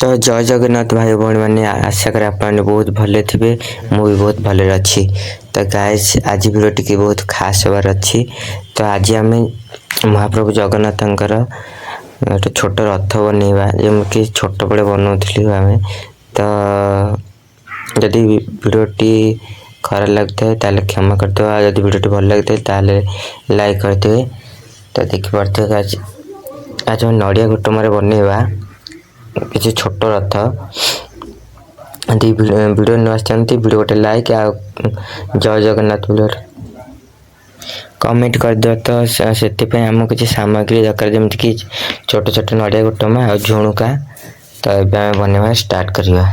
तो जय जगन्नाथ भाई भौणी मैंने आशा करें आप बहुत भले थे मुझे बहुत भले अच्छी। तो गाइस आज वीडियो टी बहुत खास होबार अच्छी। तो आज आम महाप्रभु जगन्नाथ गोटे छोट रथ बनवा जमीक छोट बड़े बनाऊँ आम। तो जदि वीडियोटी खराब लगता है ताले क्षमा करते जब वीडियोटी भल लगता है लाइक करते। तो देखिपे आज आज नड़िया कुटुम बनवा किसी छोट रथ वीडियो न आसती वीडियो गोटे लाइक आ जय जगन्नाथ वीडियो कमेंट कर दियो। तो से आम किसी सामग्री दरकार जमीक छोट छोट नड़िया कुटुम आ झुणुका। तो ये बनवा स्टार्ट करवा।